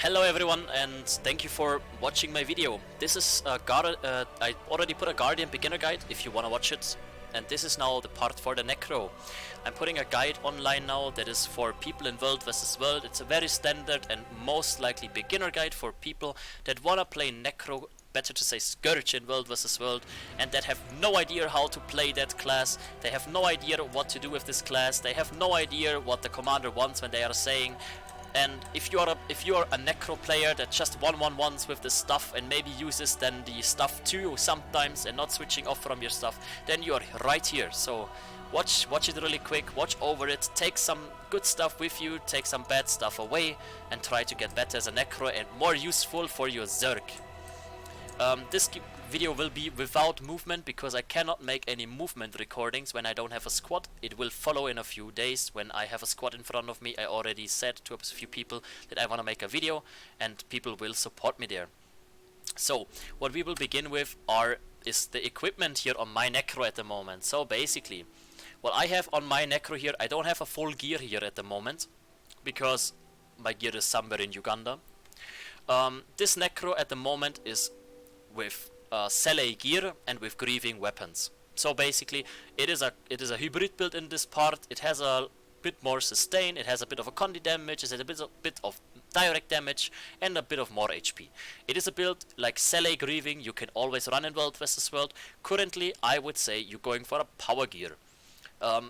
Hello everyone, and thank you for watching my video. This is I already put a Guardian beginner guide if you wanna watch it, and this is now the part for the Necro. I'm putting a guide online now that is for people in World vs World. It's a very standard and most likely beginner guide for people that wanna play Necro, better to say Scourge in World vs World, and that have no idea how to play that class. They have no idea what to do with this class. They have no idea what the commander wants when they are saying. And if you're a Necro player that just 1-1-1s with the stuff and maybe uses then the stuff too sometimes and not switching off from your stuff, then you're right here. So watch it really quick, watch over it, take some good stuff with you, take some bad stuff away, and try to get better as a Necro and more useful for your Zerg. This video will be without movement because I cannot make any movement recordings when I don't have a squad. It will follow in a few days when I have a squad in front of me. I already said to a few people that I want to make a video and people will support me there. So what we will begin with is the equipment here on my Necro at the moment. So basically what I have on my Necro here, I don't have a full gear here at the moment because my gear is somewhere in Uganda. This Necro at the moment is with Sele gear and with grieving weapons. So basically it is a hybrid build in this part. It has a bit more sustain, it has a bit of a condi damage, it has a bit of direct damage and a bit of more HP. It is a build like Sele grieving you can always run in World vs World. Currently I would say you're going for a power gear.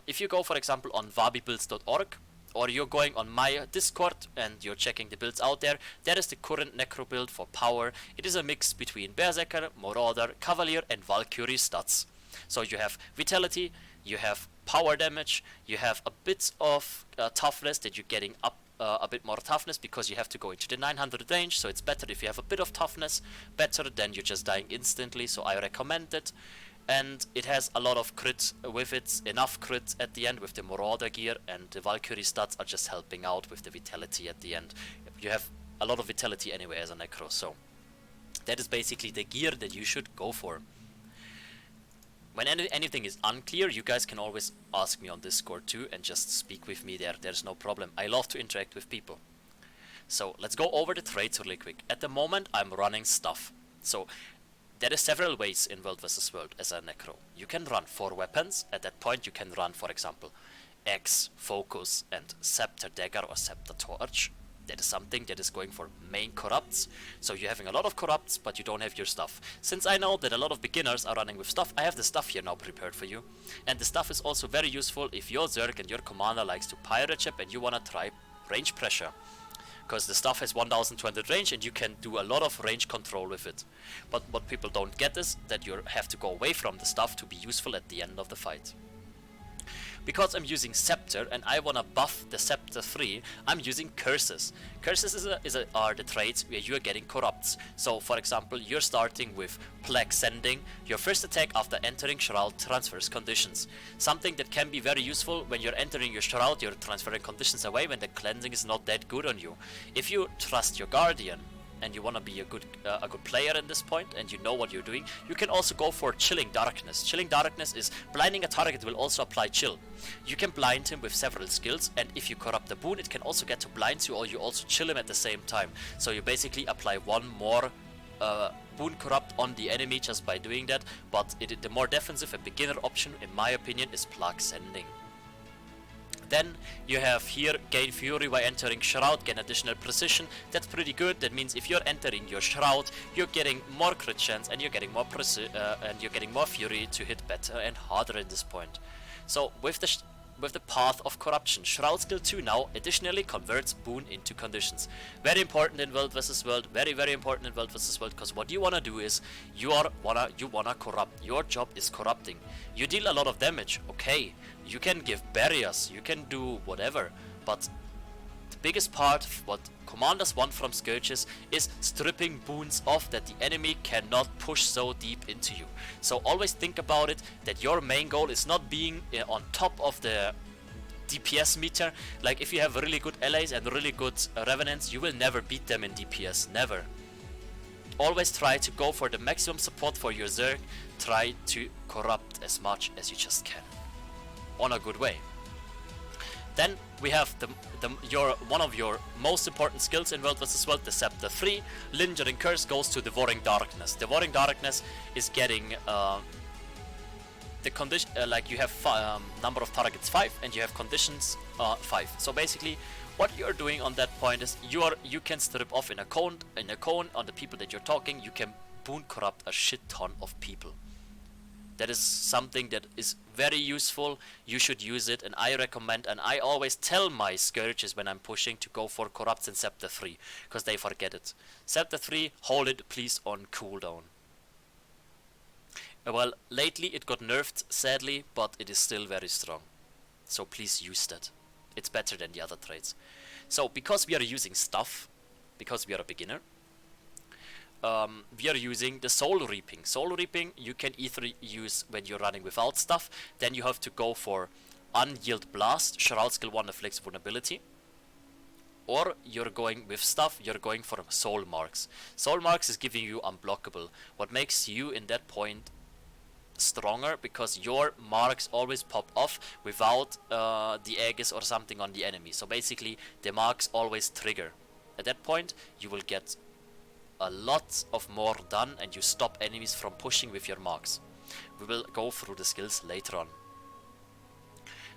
If you go for example on WvW.org, or you're going on my Discord and you're checking the builds out there, that is the current Necro build for power. It is a mix between Berserker, Marauder, Cavalier and Valkyrie stats. So you have vitality, you have power damage, you have a bit of toughness that you're getting up a bit more toughness because you have to go into the 900 range, so it's better if you have a bit of toughness, better than you're just dying instantly, so I recommend it. And it has a lot of crit with it, enough crit at the end with the Marauder gear, and the Valkyrie stats are just helping out with the vitality at the end. You have a lot of vitality anyway as a Necro, so that is basically the gear that you should go for. When anything is unclear, you guys can always ask me on Discord too and just speak with me there, there's no problem. I love to interact with people. So let's go over the traits really quick. At the moment I'm running stuff. So there are several ways in World vs World as a Necro. You can run 4 weapons. At that point you can run, for example, Axe, Focus and Scepter Dagger or Scepter Torch. That is something that is going for main corrupts. So you're having a lot of corrupts but you don't have your stuff. Since I know that a lot of beginners are running with stuff, I have the stuff here now prepared for you. And the stuff is also very useful if your Zerg and your commander likes to pirate ship and you wanna try range pressure. Because the stuff has 1200 range and you can do a lot of range control with it. But what people don't get is that you have to go away from the stuff to be useful at the end of the fight. Because I'm using Scepter and I wanna buff the Scepter 3, I'm using Curses. Curses are the traits where you are getting corrupts. So for example, you're starting with Plague Sending. Your first attack after entering Shroud transfers conditions. Something that can be very useful when you're entering your Shroud, you're transferring conditions away when the cleansing is not that good on you. If you trust your Guardian and you want to be a good player at this point and you know what you're doing, you can also go for Chilling Darkness. Chilling Darkness is blinding a target will also apply chill. You can blind him with several skills, and if you corrupt the boon it can also get to blind you, or you also chill him at the same time. So you basically apply one more boon corrupt on the enemy just by doing that, but the more defensive and beginner option in my opinion is Plague Sending. Then you have here gain fury by entering Shroud, gain additional precision. That's pretty good. That means if you're entering your Shroud, you're getting more crit chance and you're getting more fury to hit better and harder at this point. So with the path of corruption, Shroud skill 2 now additionally converts boon into conditions. Very important in World vs World, very important in World vs World, because what you wanna do is you wanna corrupt. Your job is corrupting. You deal a lot of damage, okay. You can give barriers, you can do whatever, but the biggest part of what commanders want from Scourges is stripping boons off that the enemy cannot push so deep into you. So always think about it, that your main goal is not being on top of the DPS meter. Like if you have really good allies and really good revenants, you will never beat them in DPS, never. Always try to go for the maximum support for your Zerg, try to corrupt as much as you just can. On a good way. Then we have one of your most important skills in World vs. World, the Scepter 3. Lingering Curse goes to Devouring Darkness. Devouring Darkness is getting the condition, like you have number of targets 5 and you have conditions 5. So basically what you're doing on that point is you can strip off in a cone on the people that you're talking. You can boon corrupt a shit ton of people. That is something that is very useful. You should use it, and I recommend, and I always tell my Scourges when I'm pushing to go for Corrupts and Scepter 3, because they forget it. Scepter 3, hold it please on cooldown. Well, lately it got nerfed, sadly, but it is still very strong. So please use that. It's better than the other traits. So, because we are using stuff, because we are a beginner, we are using the Soul Reaping. Soul Reaping you can either use when you're running without stuff, then you have to go for Unyield Blast, Shroud Skill 1 afflicts vulnerability, or you're going with stuff, you're going for Soul Marks. Soul Marks is giving you unblockable, what makes you in that point stronger, because your marks always pop off without the Aegis or something on the enemy. So basically the marks always trigger. At that point you will get a lot of more done and you stop enemies from pushing with your marks. We will go through the skills later on.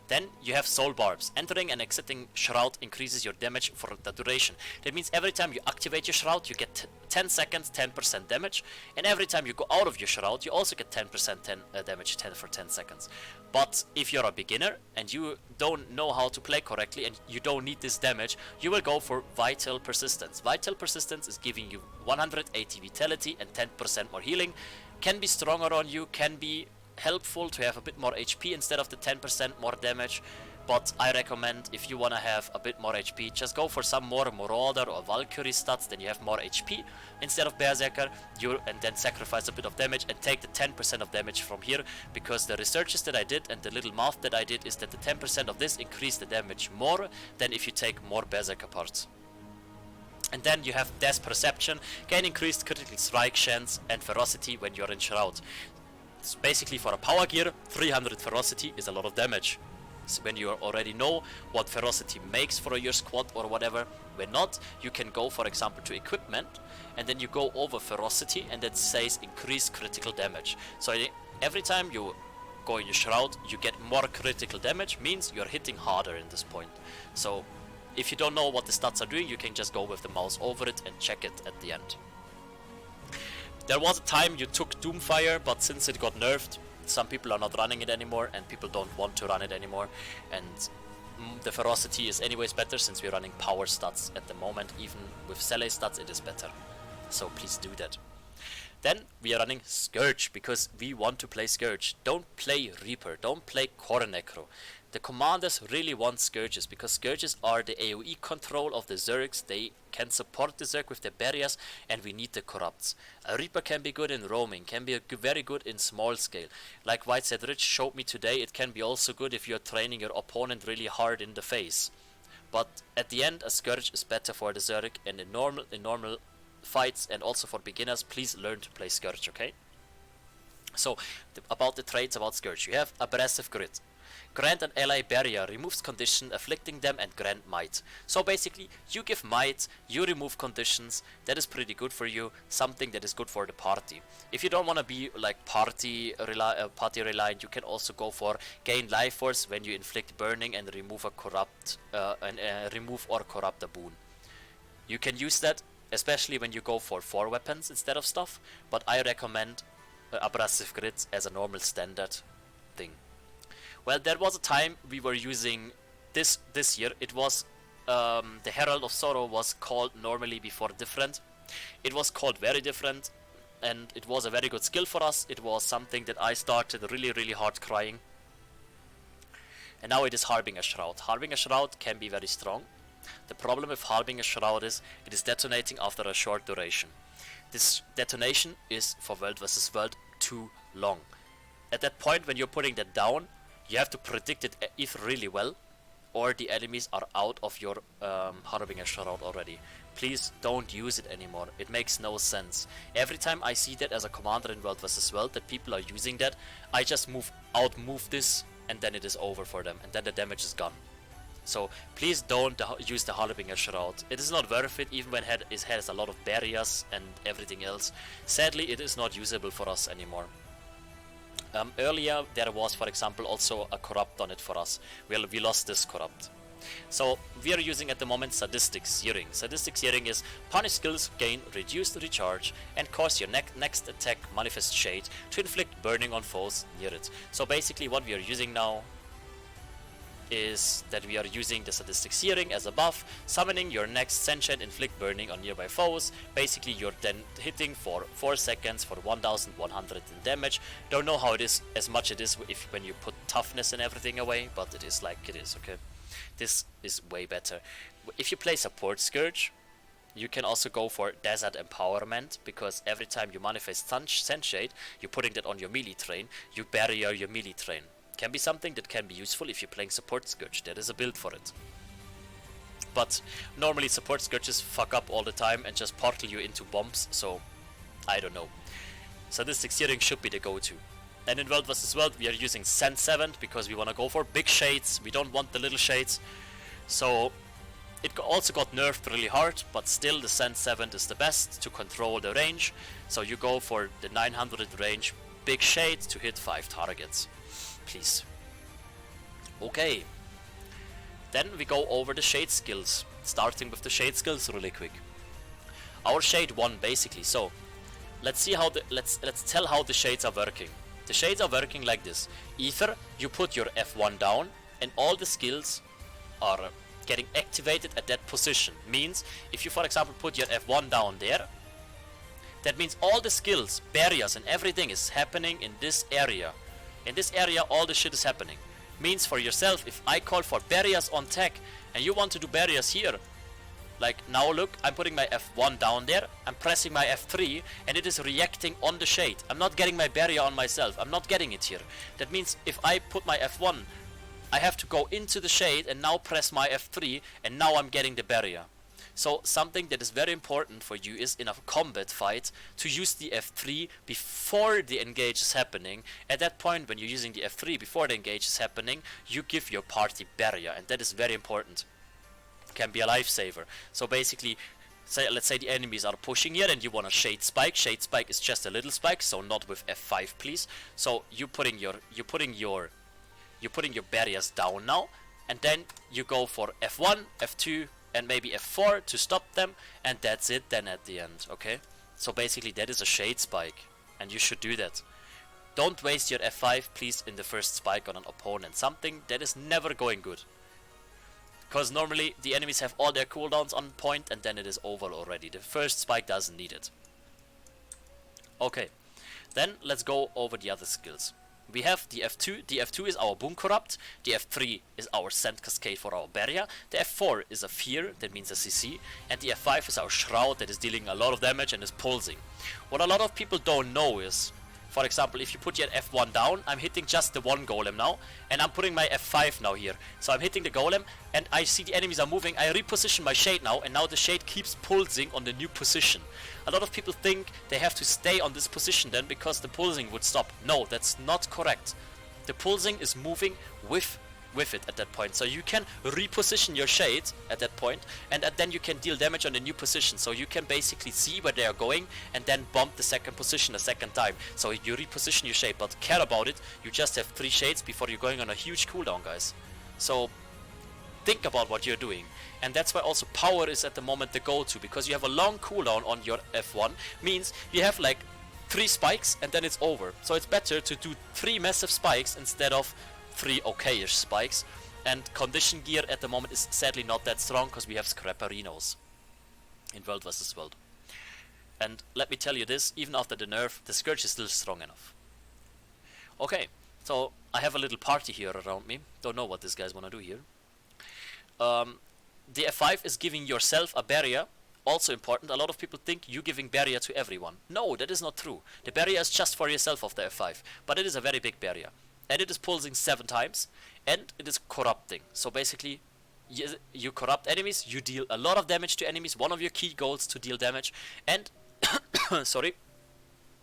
Then you have Soul Barbs. Entering and exiting Shroud increases your damage for the duration. That means every time you activate your Shroud you get 10 seconds 10% damage, and every time you go out of your Shroud you also get 10% damage 10 for 10 seconds. But if you're a beginner and you don't know how to play correctly and you don't need this damage, you will go for Vital Persistence. Vital Persistence is giving you 180 vitality and 10% more healing. Can be stronger on you, can be helpful to have a bit more HP instead of the 10% more damage, but I recommend if you want to have a bit more HP, just go for some more Marauder or Valkyrie stats, then you have more HP instead of Berserker, and then sacrifice a bit of damage and take the 10% of damage from here, because the researches that I did and the little math that I did is that the 10% of this increase the damage more than if you take more Berserker parts. And then you have Death Perception, gain increased critical strike chance and ferocity when you're in Shroud. So basically for a power gear, 300 ferocity is a lot of damage. So when you already know what ferocity makes for your squad or whatever, when not, you can go for example to equipment and then you go over ferocity and that says increase critical damage. So every time you go in your Shroud, you get more critical damage, means you're hitting harder in this point. So if you don't know what the stats are doing, you can just go with the mouse over it and check it at the end. There was a time you took Doomfire, but since it got nerfed, some people are not running it anymore and people don't want to run it anymore, and the ferocity is anyways better since we're running power stats at the moment. Even with Sele stats it is better, so please do that. Then we are running Scourge because we want to play Scourge. Don't play Reaper, don't play Core Necro. The commanders really want Scourges because Scourges are the AoE control of the Zergs. They can support the Zerg with their barriers and we need the Corrupts. A Reaper can be good in roaming, can be very good in small scale. Like White Said Rich showed me today, it can be also good if you're training your opponent really hard in the face. But at the end a Scourge is better for the Zerg, and in normal fights and also for beginners, please learn to play Scourge, okay? So about the traits about Scourge, you have Abrasive Grit. Grant an ally barrier, removes condition afflicting them, and grant might. So basically you give might, you remove conditions. That is pretty good for you, something that is good for the party. If you don't want to be like party reliant, you can also go for gain life force when you inflict burning and remove remove or corrupt a boon. You can use that especially when you go for 4 weapons instead of stuff, but I recommend Abrasive Grit as a normal standard thing. Well, there was a time we were using this year. It was the Herald of Sorrow was called normally before different. It was called very different, and it was a very good skill for us. It was something that I started really hard crying. And now it is Harbinger Shroud. Harbinger Shroud can be very strong. The problem with Harbinger Shroud is it is detonating after a short duration. This detonation is for World vs. World too long. At that point when you're putting that down, you have to predict it either really well, or the enemies are out of your Harbinger Shroud already. Please don't use it anymore, it makes no sense. Every time I see that as a commander in World vs. World, that people are using that, I just move this, and then it is over for them, and then the damage is gone. So please don't use the Harbinger Shroud. It is not worth it, even when it has a lot of barriers and everything else. Sadly, it is not usable for us anymore. Earlier there was, for example, also a corrupt on it for us. We lost this corrupt. So we are using at the moment Sadistic Searing. Sadistic Searing is punish skills, gain reduced recharge, and cause your next attack manifest shade to inflict burning on foes near it. So basically what we are using now is that we are using the Sadistic Searing as a buff, summoning your next Sentient inflict burning on nearby foes. Basically you're then hitting for 4 seconds for 1100 in damage. Don't know how it is, as much it is if when you put toughness and everything away, but it is like it is, okay? This is way better. If you play support Scourge, you can also go for Desert Empowerment, because every time you manifest Sunshade, you're putting that on your melee train, you barrier your melee train. Can be something that can be useful if you're playing support Scourge. There is a build for it. But normally support Scourges fuck up all the time and just portal you into bombs, so I don't know. Sadistic Searing should be the go-to. And in World vs. World we are using Sand 7 because we want to go for big shades. We don't want the little shades. So it also got nerfed really hard, but still the Sand 7 is the best to control the range. So you go for the 900 range big shade to hit 5 targets. Please. Okay. Then we go over the shade skills. Starting with the shade skills really quick. Our shade 1 basically. So let's see how let's tell how the shades are working. The shades are working like this. Either you put your F1 down and all the skills are getting activated at that position. Means if you for example put your F1 down there, that means all the skills, barriers and everything is happening in this area. In this area all the shit is happening. Means for yourself, if I call for barriers on tech and you want to do barriers here, like now look, I'm putting my F1 down there, I'm pressing my F3 and it is reacting on the shade. I'm not getting my barrier on myself, I'm not getting it here. That means if I put my F1, I have to go into the shade and now press my F3 and now I'm getting the barrier. So something that is very important for you is in a combat fight to use the F3 before the engage is happening. At that point when you're using the F3 before the engage is happening, you give your party barrier, and that is very important. Can be a lifesaver. So basically, let's say the enemies are pushing here and you want a shade spike. Shade spike is just a little spike, so not with F5 please. So you're putting your barriers down now, and then you go for F1, F2 and maybe F4 to stop them, and that's it then at the end, okay? So basically that is a shade spike, and you should do that. Don't waste your F5 please in the first spike on an opponent, something that is never going good. Because normally the enemies have all their cooldowns on point and then it is over already. The first spike doesn't need it. Okay, then let's go over the other skills. We have the F2. The F2 is our Boom Corrupt. The F3 is our Sand Cascade for our barrier. The F4 is a Fear, that means a CC. And the F5 is our Shroud, that is dealing a lot of damage and is pulsing. What a lot of people don't know is, for example, if you put your F1 down, I'm hitting just the one golem now, and I'm putting my F5 now here. So I'm hitting the golem, and I see the enemies are moving. I reposition my shade now, and now the shade keeps pulsing on the new position. A lot of people think they have to stay on this position then because the pulsing would stop. No, that's not correct. The pulsing is moving with it at that point. So you can reposition your shade at that point, and then you can deal damage on the new position. So you can basically see where they are going and then bump the second position a second time. So you reposition your shade, but care about it. You just have 3 shades before you're going on a huge cooldown, guys. So think about what you're doing. And that's why also power is at the moment the go-to, because you have a long cooldown on your F1. Means you have like 3 spikes and then it's over. So it's better to do 3 massive spikes instead of 3 okay-ish spikes. And condition gear at the moment is sadly not that strong because we have Scrapperinos in World vs. World. And let me tell you this, even after the nerf, the Scourge is still strong enough. Okay, so I have a little party here around me. Don't know what these guys want to do here. The F5 is giving yourself a barrier. Also important, a lot of people think you giving barrier to everyone. No, that is not true. The barrier is just for yourself of the F5, but it is a very big barrier. And it is pulsing 7 times, and it is corrupting. So basically, you corrupt enemies, you deal a lot of damage to enemies, one of your key goals to deal damage, and sorry,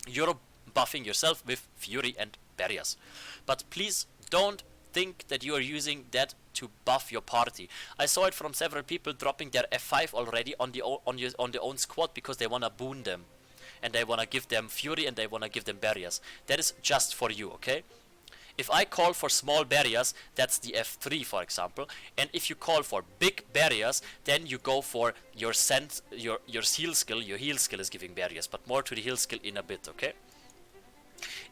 you're buffing yourself with Fury and barriers. But please don't think that you are using that to buff your party. I saw it from several people dropping their F5 already on their own squad because they wanna boon them, and they wanna give them fury and they wanna give them barriers. That is just for you, okay? If I call for small barriers, that's the F3 for example, and if you call for big barriers, then you go for your heal skill. Your heal skill is giving barriers, but more to the heal skill in a bit, okay?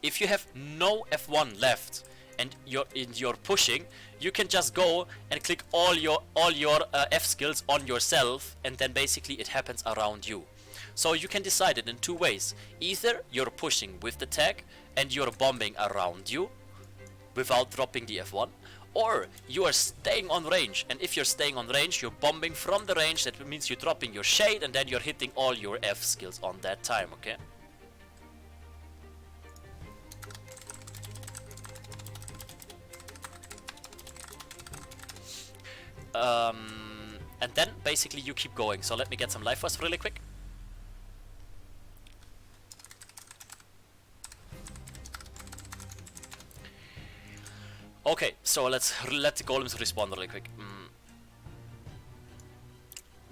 If you have no F1 left and you're pushing, you can just go and click all your F skills on yourself, and then basically it happens around you. So you can decide it in two ways. Either you're pushing with the tag and you're bombing around you without dropping the F1, or you are staying on range, and if you're staying on range, you're bombing from the range. That means you're dropping your shade and then you're hitting all your F skills on that time, okay? And then basically you keep going. So let me get some life force really quick. Okay, so let's let the golems respawn really quick.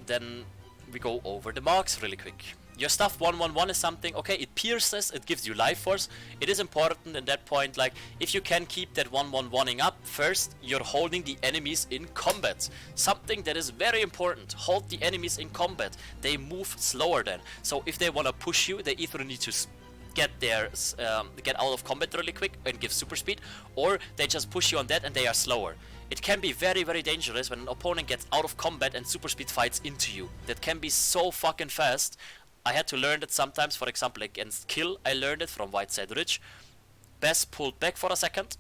Then we go over the marks really quick. Your stuff 111 is something, okay, it pierces, it gives you life force. It is important in that point, like, if you can keep that 111ing up, first, you're holding the enemies in combat. Something that is very important, hold the enemies in combat. They move slower then. So if they want to push you, they either need to get out of combat really quick and give super speed, or they just push you on that and they are slower. It can be very, very dangerous when an opponent gets out of combat and super speed fights into you. That can be so fucking fast. I had to learn that sometimes, for example against Kill, I learned it from Whiteside Ridge. Best pulled back for a second,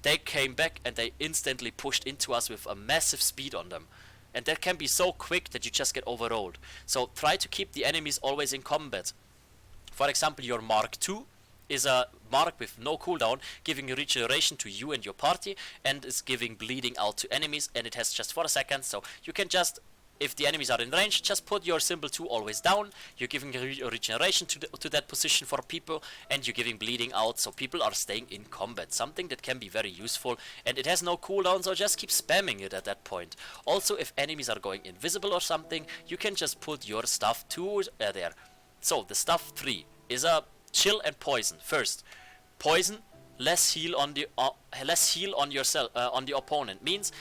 they came back and they instantly pushed into us with a massive speed on them. And that can be so quick that you just get overrolled. So try to keep the enemies always in combat. For example, your Mark II is a mark with no cooldown, giving regeneration to you and your party, and is giving bleeding out to enemies, and it has just 4 seconds, so you can just, if the enemies are in range, just put your symbol 2 always down. You're giving regeneration to that position for people, and you're giving bleeding out, so people are staying in combat. Something that can be very useful, and it has no cooldown, so just keep spamming it at that point. Also, if enemies are going invisible or something, you can just put your stuff 2 there. So the stuff 3 is a chill and poison. First, poison, less heal on yourself, on the opponent, means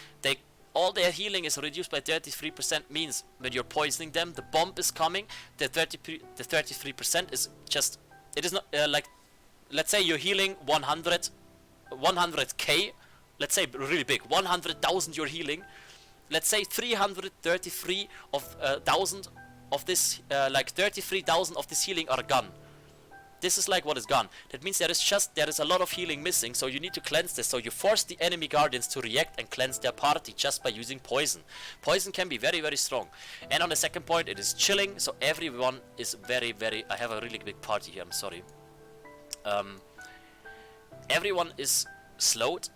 all their healing is reduced by 33%, means when you're poisoning them, the bomb is coming, the 33% is just, it is not, like, let's say you're healing 100k, let's say really big, 100,000 you're healing, let's say 333 of 1,000 of this, like 33,000 of this healing are gone. This is like what is gone. That means there is a lot of healing missing, so you need to cleanse this. So you force the enemy guardians to react and cleanse their party just by using poison. Poison can be very, very strong. And on the second point, it is chilling, so everyone is very, very... I have a really big party here, I'm sorry. Everyone is slowed.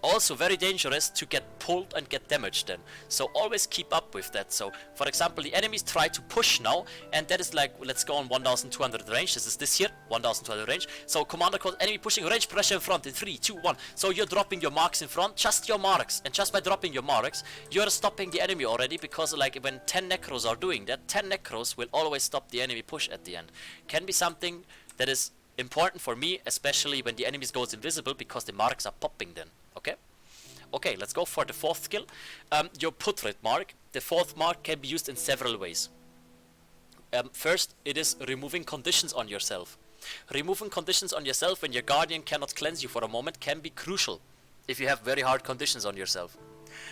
Also very dangerous to get pulled and get damaged then. So always keep up with that. So for example, the enemies try to push now, and that is like, let's go on 1200 range. This is this here, 1200 range. So commander calls enemy pushing, range pressure in front in 3, 2, 1. So you're dropping your marks in front, just your marks. And just by dropping your marks, you're stopping the enemy already, because like when 10 necros are doing that, 10 necros will always stop the enemy push at the end. Can be something that is important for me, especially when the enemies goes invisible, because the marks are popping then. Okay, let's go for the fourth skill. Your putrid mark. The fourth mark can be used in several ways. First, it is removing conditions on yourself. Removing conditions on yourself when your guardian cannot cleanse you for a moment can be crucial if you have very hard conditions on yourself.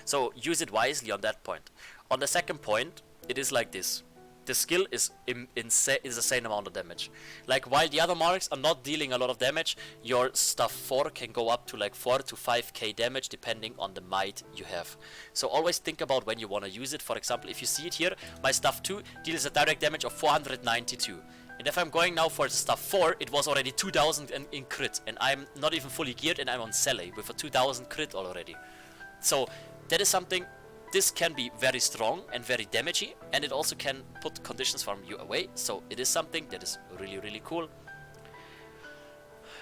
So use it wisely on that point. On the second point, it is like this. The skill is insane amount of damage. Like, while the other marks are not dealing a lot of damage, your stuff 4 can go up to like 4 to 5k damage depending on the might you have. So always think about when you want to use it. For example, if you see it here, my stuff 2 deals a direct damage of 492. And if I'm going now for the stuff 4, it was already 2000 in crit. And I'm not even fully geared, and I'm on Sele with a 2000 crit already. So that is something. This can be very strong and very damaging, and it also can put conditions from you away, so it is something that is really, really cool.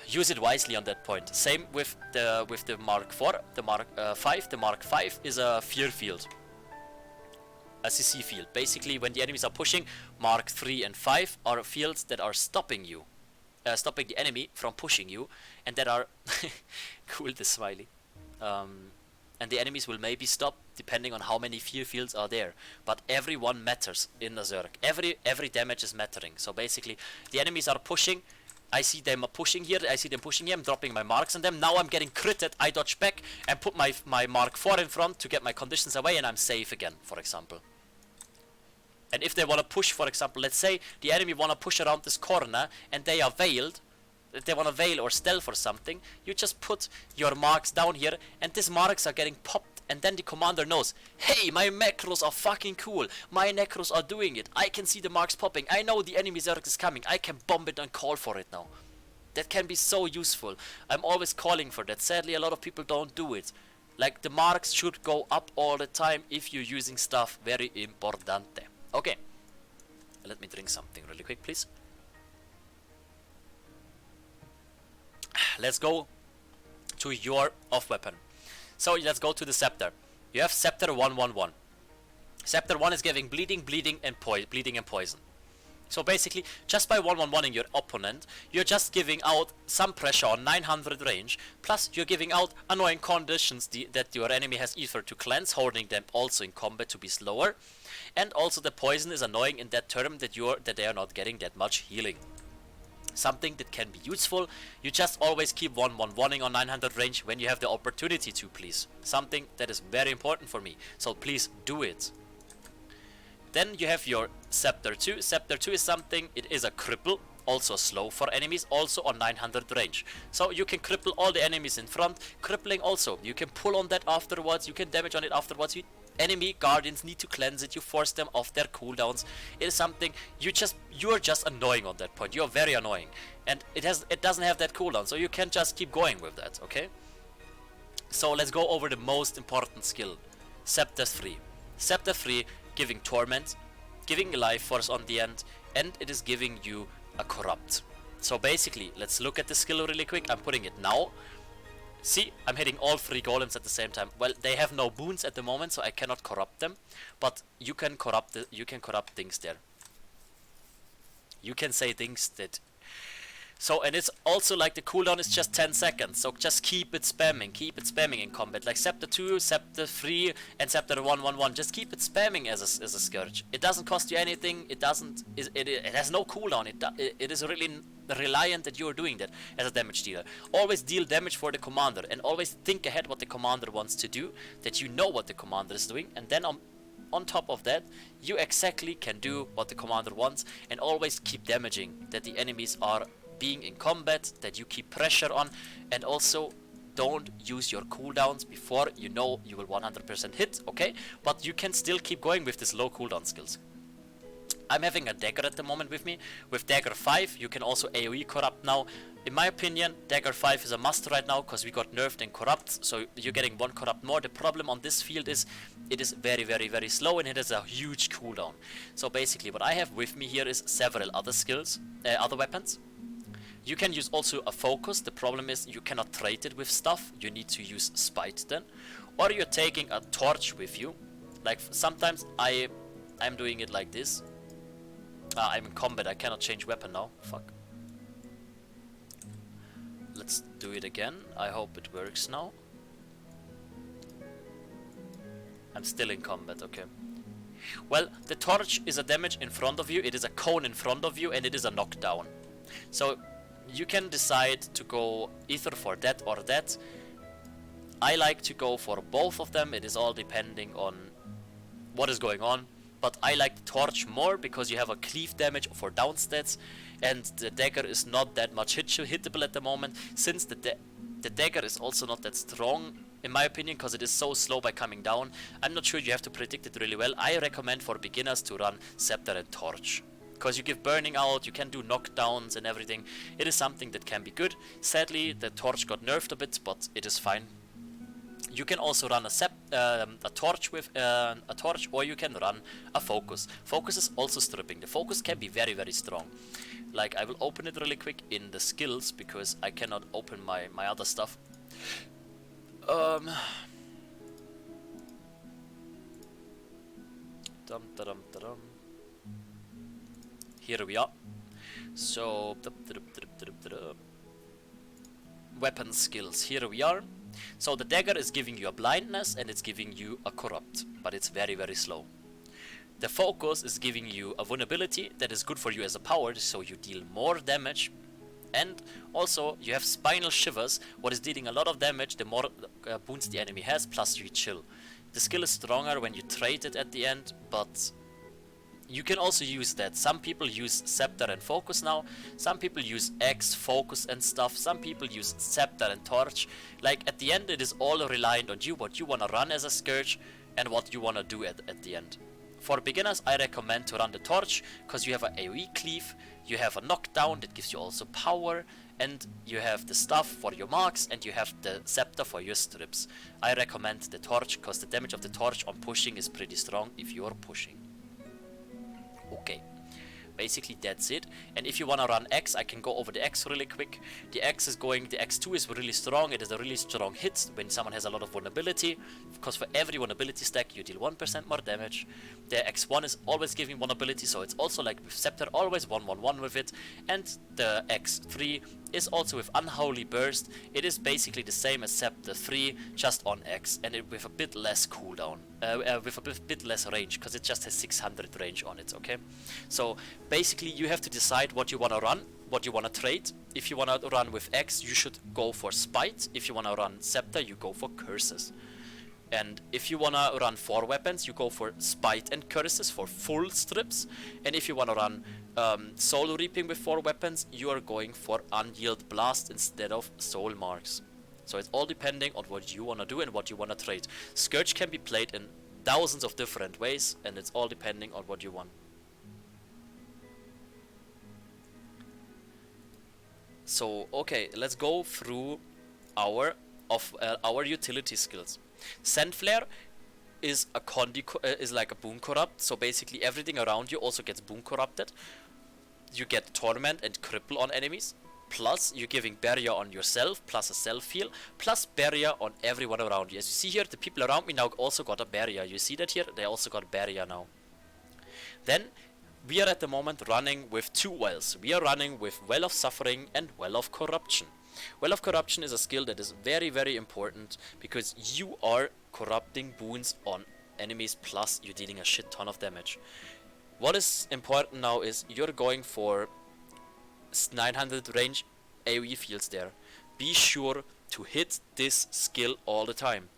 use it wisely on that point. Same with the Mark 4, the Mark 5. The Mark 5 is a fear field, a CC field. Basically, when the enemies are pushing, Mark 3 and 5 are fields that are stopping you, stopping the enemy from pushing you, and that are cool. The smiley. And the enemies will maybe stop depending on how many fear fields are there. But every one matters in Zerg. Every damage is mattering. So basically, the enemies are pushing. I see them pushing here, I see them pushing here, I'm dropping my marks on them. Now I'm getting critted, I dodge back and put my Mark 4 in front to get my conditions away, and I'm safe again, for example. And if they want to push, for example, let's say the enemy want to push around this corner and they are veiled, if they want to veil or stealth or something, you just put your marks down here and these marks are getting popped. And then the commander knows, hey, my macros are fucking cool. My necros are doing it. I can see the marks popping. I know the enemy Zerg is coming. I can bomb it and call for it now. That can be so useful. I'm always calling for that. Sadly, a lot of people don't do it. Like, the marks should go up all the time if you're using stuff. Very importante. Okay. Let me drink something really quick, please. Let's go to your off weapon. So let's go to the Scepter. You have Scepter 111. Scepter 1 is giving bleeding, bleeding and poison. So basically, just by 111ing your opponent, you're just giving out some pressure on 900 range, plus you're giving out annoying conditions that your enemy has either to cleanse, holding them also in combat to be slower, and also the poison is annoying in that term that they are not getting that much healing. Something that can be useful. You just always keep 111ing on 900 range when you have the opportunity to, please. Something that is very important for me. So please do it. Then you have your Scepter 2. Scepter 2 is something, it is a cripple, also slow for enemies, also on 900 range. So you can cripple all the enemies in front. Crippling also, you can pull on that afterwards, you can damage on it afterwards. Enemy guardians need to cleanse it, you force them off their cooldowns. It is something you're just annoying on that point. You're very annoying, and it doesn't have that cooldown, so you can just keep going with that. Okay, so let's go over the most important skill, Scepter 3. Scepter 3 giving torment, giving life force on the end, and it is giving you a corrupt. So basically, let's look at the skill really quick. I'm putting it now. See, I'm hitting all 3 golems at the same time. Well, they have no boons at the moment, so I cannot corrupt them. But you can corrupt things there. You can say things that. So, and it's also like the cooldown is just 10 seconds. So just keep it spamming in combat. Like Scepter 2, Scepter 3, and Scepter 111. Just keep it spamming as a Scourge. It doesn't cost you anything. It has no cooldown. It is really reliant that you are doing that as a damage dealer. Always deal damage for the commander, and always think ahead what the commander wants to do, that you know what the commander is doing, and then on top of that, you exactly can do what the commander wants, and always keep damaging, that the enemies are being in combat, that you keep pressure on, and also don't use your cooldowns before you know you will 100% hit, okay? But you can still keep going with these low cooldown skills. I'm having a dagger at the moment with me. With dagger 5, you can also AoE corrupt now. In my opinion, dagger 5 is a must right now, because we got nerfed and corrupt, so you're getting 1 corrupt more. The problem on this field is it is very, very, very slow, and it has a huge cooldown. So basically, what I have with me here is several other skills, other weapons. You can use also a focus. The problem is you cannot trade it with stuff. You need to use spite then. Or you're taking a torch with you. Like sometimes I'm doing it like this. I'm in combat. I cannot change weapon now. Fuck. Let's do it again. I hope it works now. I'm still in combat. Okay. Well, the torch is a damage in front of you. It is a cone in front of you, and it is a knockdown. So you can decide to go either for that or that. I like to go for both of them. It is all depending on what is going on. But I like the torch more because you have a cleave damage for down stats, and the dagger is not that much hittable at the moment, since the dagger is also not that strong in my opinion, because it is so slow by coming down. I'm not sure, you have to predict it really well. I recommend for beginners to run Scepter and Torch, because you give burning out, you can do knockdowns and everything. It is something that can be good. Sadly, the Torch got nerfed a bit, but it is fine. You can also run a torch with a torch, or you can run a focus. Focus is also stripping. The focus can be very, very strong. Like, I will open it really quick in the skills, because I cannot open my other stuff. Here we are. So, weapon skills, here we are. So the dagger is giving you a blindness, and it's giving you a corrupt, but it's very, very slow. The focus is giving you a vulnerability that is good for you as a power, so you deal more damage. And also you have spinal shivers, what is dealing a lot of damage the more boons the enemy has, plus you chill. The skill is stronger when you trade it at the end, but you can also use that. Some people use Scepter and Focus now. Some people use X, Focus and stuff. Some people use Scepter and Torch. Like, at the end it is all reliant on you, what you want to run as a Scourge and what you want to do at the end. For beginners, I recommend to run the Torch, because you have a AoE cleave, you have a knockdown that gives you also power, and you have the stuff for your marks, and you have the Scepter for your strips. I recommend the Torch, because the damage of the Torch on pushing is pretty strong if you are pushing. Okay, basically that's it. And if you want to run X, I can go over the X really quick. The X2 is really strong. It is a really strong hit when someone has a lot of vulnerability, because for every vulnerability stack you deal 1% more damage. The X1 is always giving vulnerability, so it's also like with Scepter, always 1-1-1 with it. And the X3 is also with Unholy Burst. It is basically the same as Scepter 3, just on X, and with a bit less cooldown, with a bit less range, because it just has 600 range on it, okay? So basically you have to decide what you want to run, what you want to trade. If you want to run with X, you should go for Spite. If you want to run Scepter, you go for Curses. And if you want to run 4 weapons, you go for Spite and Curses for full strips. And if you want to run Soul Reaping with 4 weapons, you are going for Unyield Blast instead of Soul Marks. So it's all depending on what you want to do and what you want to trade. Scourge can be played in thousands of different ways, and it's all depending on what you want. So okay, let's go through our utility skills. Sand Flare is is like a boon corrupt, so basically everything around you also gets boon corrupted. You get torment and cripple on enemies, plus you're giving barrier on yourself, plus a self heal, plus barrier on everyone around you. As you see here, the people around me now also got a barrier. You see that here? They also got barrier now. Then we are at the moment running with 2 wells. We are running with Well of Suffering and Well of Corruption. Well of Corruption is a skill that is very, very important, because you are corrupting boons on enemies, plus you're dealing a shit ton of damage. What is important now is you're going for 900 range AoE fields there. Be sure to hit this skill all the time.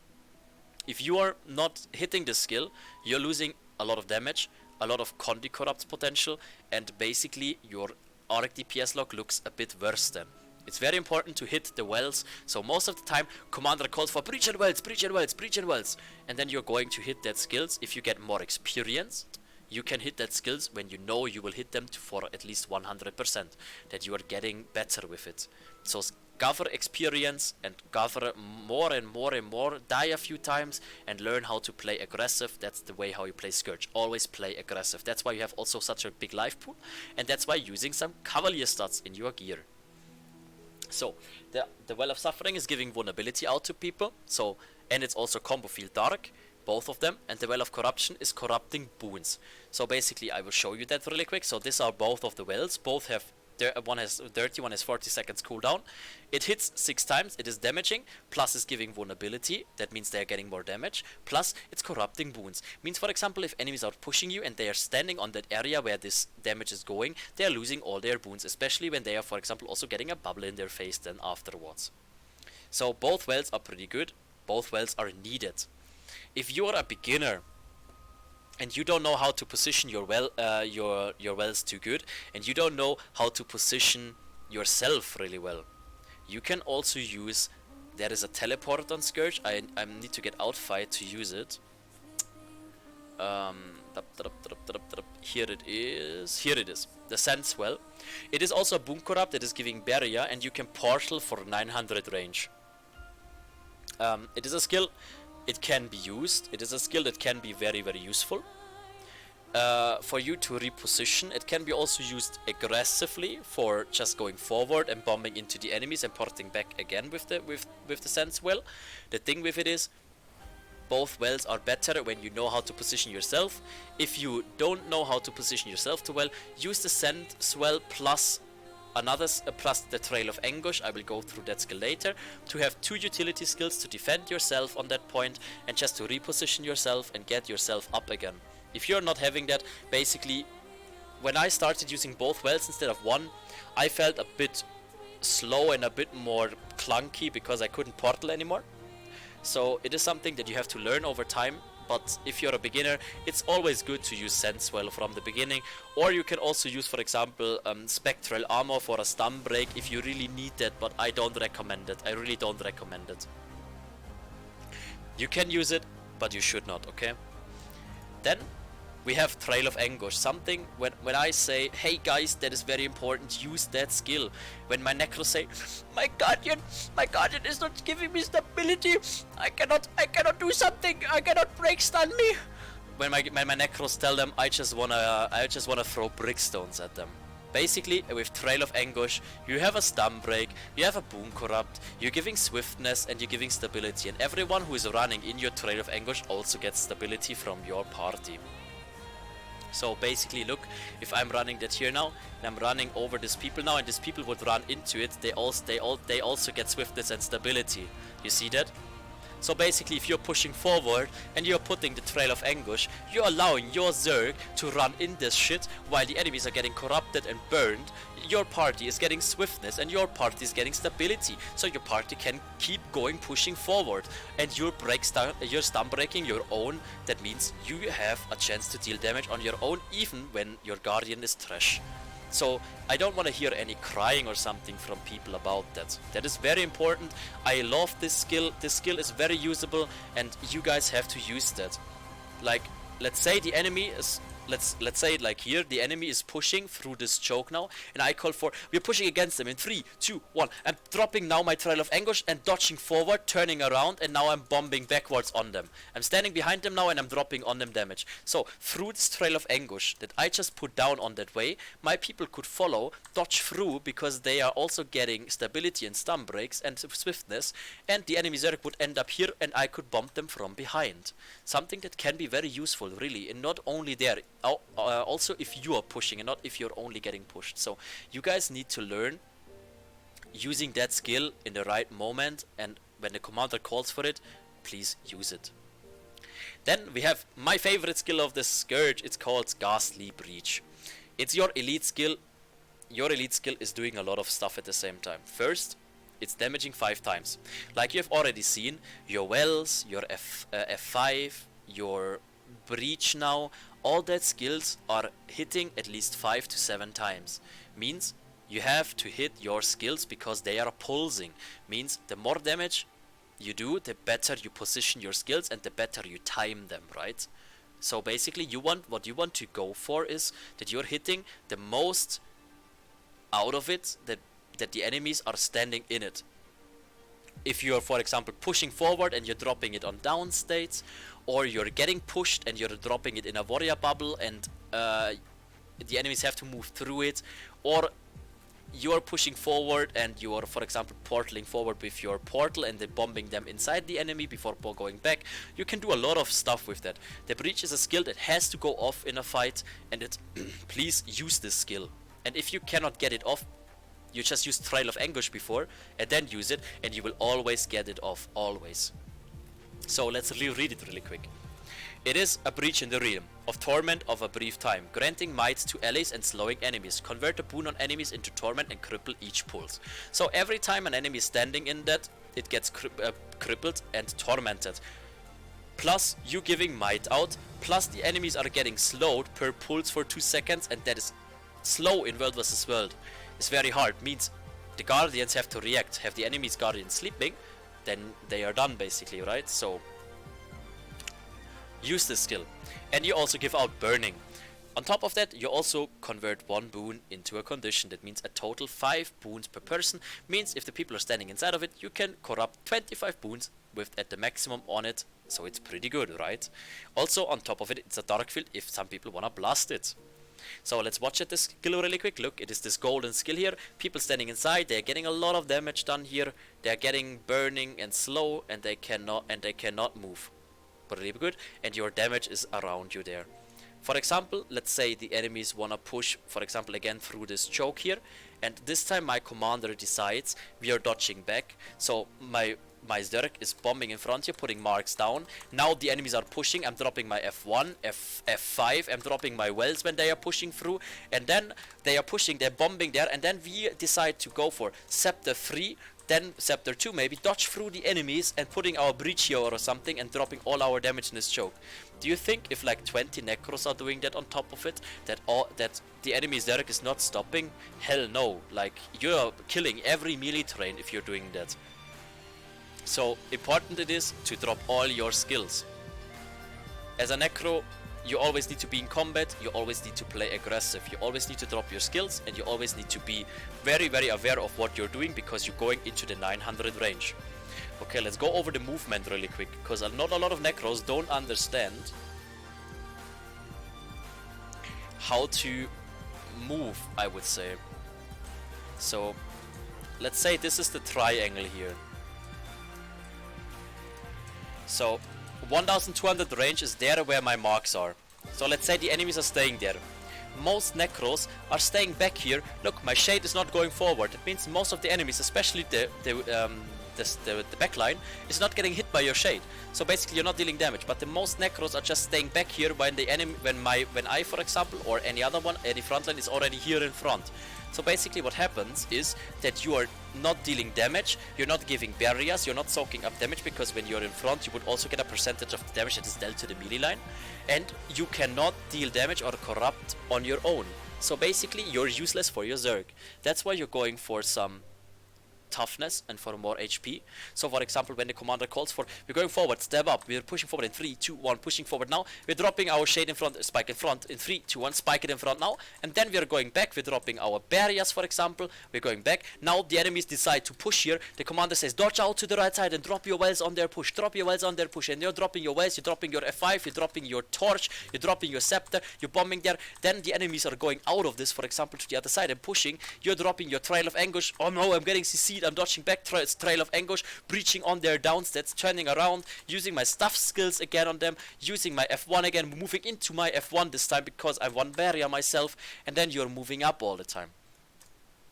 If you are not hitting this skill, you're losing a lot of damage, a lot of Condi Corrupts potential, and basically your Arc DPS log looks a bit worse then. It's very important to hit the wells, so most of the time Commander calls for breach and wells, breach and wells, breach and wells, and then you're going to hit that skills. If you get more experienced, you can hit that skills when you know you will hit them for at least 100%, that you are getting better with it. So gather experience and gather more and more and more, die a few times and learn how to play aggressive. That's the way how you play Scourge. Always play aggressive. That's why you have also such a big life pool, and that's why using some Cavalier stats in your gear. So the Well of Suffering is giving vulnerability out to people, so, and it's also combo field dark, both of them, and the Well of Corruption is corrupting boons. So basically I will show you that really quick. So these are both of the wells. Both have, one has 30, one has 40 seconds cooldown. It hits 6 times, it is damaging, plus is giving vulnerability, that means they are getting more damage, plus it's corrupting boons. Means, for example, if enemies are pushing you and they are standing on that area where this damage is going, they are losing all their boons, especially when they are, for example, also getting a bubble in their face then afterwards. So both wells are pretty good, both wells are needed. If you are a beginner and you don't know how to position your your wells too good, and you don't know how to position yourself really well, you can also use, there is a teleport on Scourge. I need to get outfight to use it. Here it is, the Sense Well. It is also a boon corrupt, it is giving barrier, and you can portal for 900 range. It is a skill, it can be used, it is a skill that can be very, very useful. For you to reposition, it can be also used aggressively for just going forward and bombing into the enemies and porting back again with the sense well. The thing with it is, both wells are better when you know how to position yourself. If you don't know how to position yourself too well, use the sense well plus plus the Trail of Anguish. I will go through that skill later, to have 2 utility skills to defend yourself on that point and just to reposition yourself and get yourself up again. If you're not having that, basically, when I started using both wells instead of one, I felt a bit slow and a bit more clunky because I couldn't portal anymore. So it is something that you have to learn over time, but if you're a beginner, it's always good to use Sensewell from the beginning, or you can also use, for example, Spectral Armor for a stun break if you really need that, but I don't recommend it. I really don't recommend it. You can use it, but you should not, okay? Then we have Trail of Anguish, something when I say, hey guys, that is very important, use that skill. When my Necros say, my Guardian is not giving me stability, I cannot do something, I cannot break stun me. When my Necros tell them, I just wanna throw brickstones at them. Basically, with Trail of Anguish, you have a stun break, you have a boon corrupt, you're giving swiftness and you're giving stability, and everyone who is running in your Trail of Anguish also gets stability from your party. So basically, look, if I'm running that here now, and I'm running over these people now, and these people would run into it, they also get swiftness and stability. You see that? So basically, if you're pushing forward and you're putting the Trail of Anguish, you're allowing your Zerg to run in this shit while the enemies are getting corrupted and burned. Your party is getting swiftness and your party is getting stability, so your party can keep going, pushing forward, and you're stun breaking your own. That means you have a chance to deal damage on your own even when your Guardian is trash. So I don't want to hear any crying or something from people about that. That is very important. I love this skill. This skill is very usable and you guys have to use that. Like, let's say the enemy is, let's say it like here, the enemy is pushing through this choke now, and I call for, we're pushing against them in 3, 2, 1. I'm dropping now my Trail of Anguish and dodging forward, turning around, and now I'm bombing backwards on them. I'm standing behind them now and I'm dropping on them damage. So through this Trail of Anguish that I just put down on that way, my people could follow, dodge through, because they are also getting stability and stun breaks and swiftness, and the enemy Zerg would end up here and I could bomb them from behind. Something that can be very useful, really, and not only there, also if you are pushing and not if you're only getting pushed. So you guys need to learn using that skill in the right moment, and when the commander calls for it, please use it. Then we have my favorite skill of the Scourge. It's called Ghastly Breach. It's your elite skill. Your elite skill is doing a lot of stuff at the same time. First, it's damaging 5 times. Like you've already seen, your wells, your F5, your breach now, all that skills are hitting at least 5 to 7 times. Means you have to hit your skills because they are pulsing. Means the more damage you do, the better you position your skills and the better you time them, right? So basically what you want to go for is that you're hitting the most out of it, that the enemies are standing in it. If you're, for example, pushing forward and you're dropping it on down states, or you're getting pushed and you're dropping it in a warrior bubble and the enemies have to move through it, or you're pushing forward and you're, for example, portaling forward with your portal and then bombing them inside the enemy before going back, you can do a lot of stuff with that. The breach is a skill that has to go off in a fight, and please use this skill. And if you cannot get it off, you just use Trail of Anguish before and then use it, and you will always get it off, always. So let's reread it really quick. It is a breach in the realm of torment of a brief time, granting might to allies and slowing enemies. Convert a boon on enemies into torment and cripple each pulse. So every time an enemy is standing in that, it gets crippled and tormented. Plus you giving might out, plus the enemies are getting slowed per pulse for 2 seconds, and that is slow in World vs World. It's very hard. Means the guardians have to react. Have the enemy's guardian sleeping, then they are done basically, right? So use this skill. And you also give out burning. On top of that, you also convert 1 boon into a condition. That means a total 5 boons per person. Means if the people are standing inside of it, you can corrupt 25 boons with at the maximum on it. So it's pretty good, right? Also, on top of it, it's a dark field if some people wanna blast it. So let's watch at this skill really quick. Look, it is this golden skill here. People standing inside, they're getting a lot of damage done here. They're getting burning and slow, and they cannot move. Pretty good, and your damage is around you there. For example, let's say the enemies wanna push, for example, again through this choke here, and this time my commander decides we are dodging back. So my Zerg is bombing in front here, putting marks down. Now the enemies are pushing. I'm dropping my F1, F5. I'm dropping my wells when they are pushing through. And then they are pushing, they're bombing there. And then we decide to go for Scepter 3, then Scepter 2 maybe, dodge through the enemies and putting our breach here or something and dropping all our damage in this choke. Do you think if like 20 Necros are doing that on top of it, that the enemy Zerg is not stopping? Hell no. Like, you're killing every melee train if you're doing that. So important it is to drop all your skills. As a Necro, you always need to be in combat, you always need to play aggressive, you always need to drop your skills, and you always need to be very, very aware of what you're doing because you're going into the 900 range. Okay, let's go over the movement really quick, because not a lot of Necros don't understand how to move, I would say. So, let's say this is the triangle here. So 1200 range is there where my marks are. So let's say the enemies are staying there. Most Necros are staying back here. Look, my shade is not going forward. It means most of the enemies, especially the backline, is not getting hit by your shade. So basically you're not dealing damage. But the most Necros are just staying back here when the enemy, when I, for example, or any other one, any frontline is already here in front. So basically what happens is that you are not dealing damage, you're not giving barriers, you're not soaking up damage, because when you're in front you would also get a percentage of the damage that is dealt to the melee line, and you cannot deal damage or corrupt on your own. So basically you're useless for your Zerg. That's why you're going for some toughness and for more HP. So for example, when the commander calls for, we're going forward, step up, we're pushing forward in 3, 2, 1, pushing forward now, we're dropping our shade in front, spike in front, in 3, 2, 1, spike it in front now, and then we're going back, we're dropping our barriers, for example, we're going back. Now the enemies decide to push here, the commander says dodge out to the right side and drop your wells on their push, drop your wells on their push, and you're dropping your wells, you're dropping your F5, you're dropping your torch, you're dropping your scepter, you're bombing there. Then the enemies are going out of this, for example, to the other side and pushing, you're dropping your trail of ambush. Oh no, I'm getting CC'd, I'm dodging back, trail of ambush, breaching on their downstats, turning around, using my stuff skills again on them, using my F1 again, moving into my F1 this time because I won barrier myself, and then you're moving up all the time.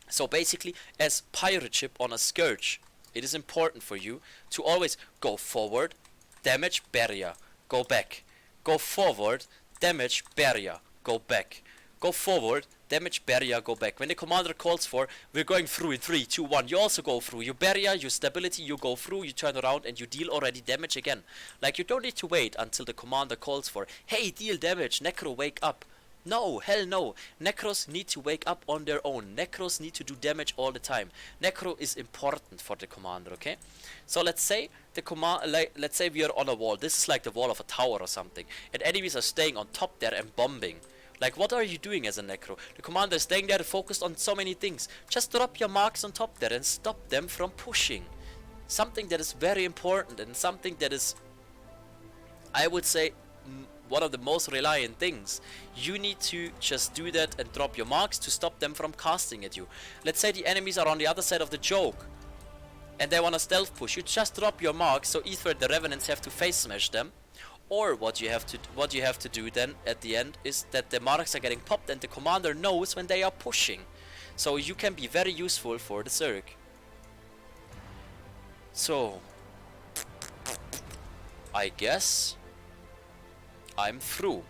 So basically, as pirate ship on a Scourge, it is important for you to always go forward, damage, barrier, go back, go forward, damage, barrier, go back, go forward, damage, barrier, go back. When the commander calls for, we're going through in 3, 2, 1, you also go through. Your barrier, your stability, you go through, you turn around and you deal already damage again. Like, you don't need to wait until the commander calls for, hey, deal damage, Necro, wake up. No, hell no. Necros need to wake up on their own. Necros need to do damage all the time. Necro is important for the commander, okay? So let's say let's say we are on a wall. This is like the wall of a tower or something, and enemies are staying on top there and bombing. Like, what are you doing as a Necro? The commander is staying there focused on so many things. Just drop your marks on top there and stop them from pushing. Something that is very important and something that is, I would say, one of the most reliant things. You need to just do that and drop your marks to stop them from casting at you. Let's say the enemies are on the other side of the choke and they want to stealth push. You just drop your marks, so either the revenants have to face smash them, or what you have to do then at the end is that the marks are getting popped and the commander knows when they are pushing. So you can be very useful for the Zerg. So I guess I'm through.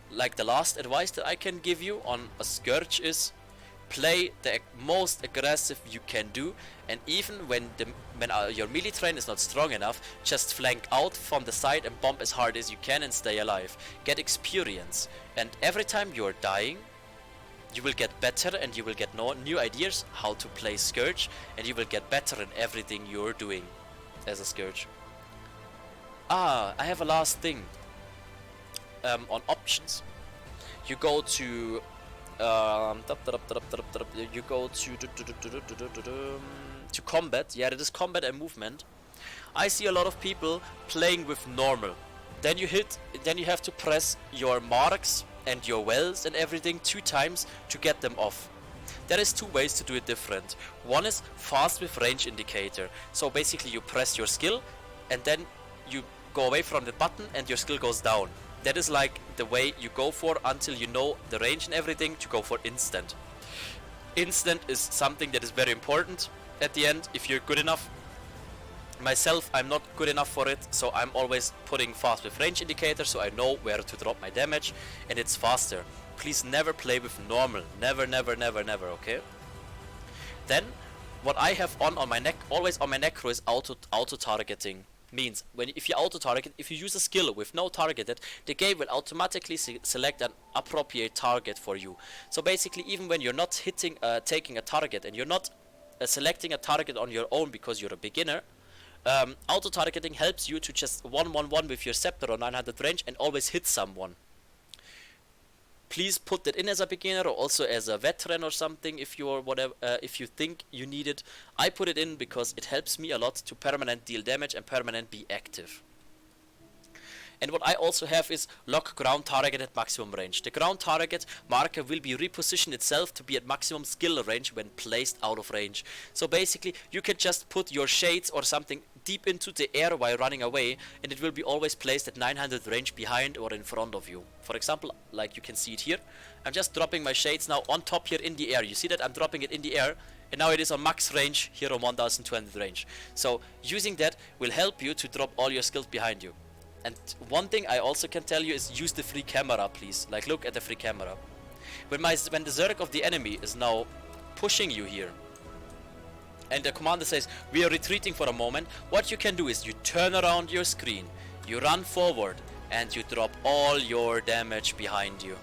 Like, the last advice that I can give you on a Scourge is play the most aggressive you can do, and even when your melee train is not strong enough, just flank out from the side and bomb as hard as you can and stay alive. Get experience, and every time you're dying you will get better and you will get new ideas how to play Scourge, and you will get better in everything you're doing as a Scourge. I have a last thing on options. you go to you go to combat. Yeah, it is combat and movement. I see a lot of people playing with normal. Then you have to press your marks and your wells and everything 2 times to get them off. There is 2 ways to do it different. One is fast with range indicator. So basically you press your skill and then you go away from the button and your skill goes down. That is like the way you go for until you know the range and everything to go for instant. Instant is something that is very important at the end if you're good enough. Myself, I'm not good enough for it, so I'm always putting fast with range indicator so I know where to drop my damage and it's faster. Please never play with normal. Never, never, never, never, okay? Then, what I have on my neck, always on my necro is auto targeting. Means, if you auto target, if you use a skill with no targeted, the game will automatically select an appropriate target for you. So basically, even when you're not hitting, taking a target and you're not selecting a target on your own because you're a beginner, auto targeting helps you to just 1-1-1 with your scepter on 900 range and always hit someone. Please put that in as a beginner or also as a veteran or something if you're whatever, if you think you need it. I put it in because it helps me a lot to permanent deal damage and permanent be active. And what I also have is lock ground target at maximum range. The ground target marker will be repositioned itself to be at maximum skill range when placed out of range. So basically you can just put your shades or something deep into the air while running away and it will be always placed at 900 range behind or in front of you. For example, like you can see it here, I'm just dropping my shades now on top here in the air. You see that I'm dropping it in the air and now it is on max range here on 1200 range. So using that will help you to drop all your skills behind you. And one thing I also can tell you is use the free camera, please. Like, look at the free camera. When the Zerg of the enemy is now pushing you here, and the commander says, we are retreating for a moment, what you can do is you turn around your screen, you run forward, and you drop all your damage behind you.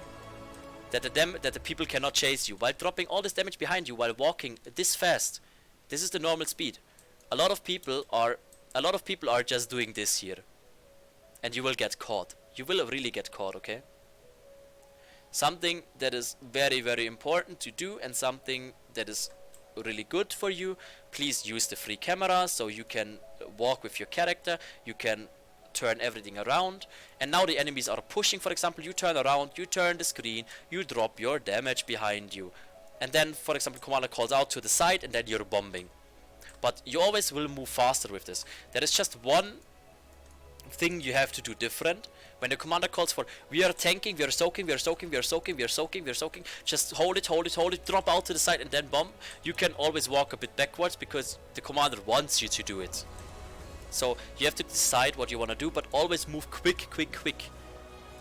That the people cannot chase you. While dropping all this damage behind you, while walking this fast, this is the normal speed. A lot of people are just doing this here. And you will get caught. You will really get caught, okay? Something that is very, very important to do and something that is really good for you. Please use the free camera so you can walk with your character. You can turn everything around. And now the enemies are pushing, for example, you turn around, you turn the screen, you drop your damage behind you. And then, for example, commander calls out to the side and then you're bombing. But you always will move faster with this. There is just one thing you have to do different. When the commander calls for we are tanking, we are soaking, we are soaking, we are soaking, we are soaking, we are soaking, just hold it, hold it, hold it, drop out to the side and then bomb. You can always walk a bit backwards because the commander wants you to do it. So you have to decide what you want to do, but always move quick, quick, quick.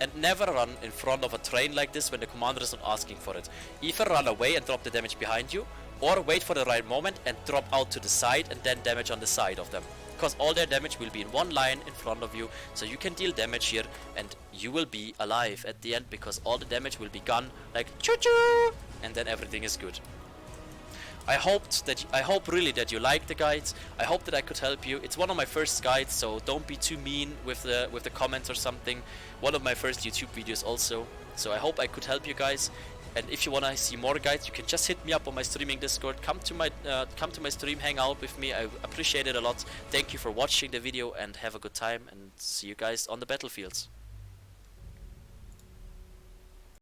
And never run in front of a train like this when the commander is not asking for it. Either run away and drop the damage behind you, or wait for the right moment and drop out to the side and then damage on the side of them. Because all their damage will be in one line in front of you, so you can deal damage here and you will be alive at the end because all the damage will be gone like choo-choo, and then everything is good. I hope really that you like the guides. I hope that I could help you. It's one of my first guides, so don't be too mean with the comments or something. One of my first YouTube videos also. So I hope I could help you guys. And if you wanna see more guides, you can just hit me up on my streaming Discord. Come to my stream, hang out with me. I appreciate it a lot. Thank you for watching the video and have a good time. And see you guys on the battlefields.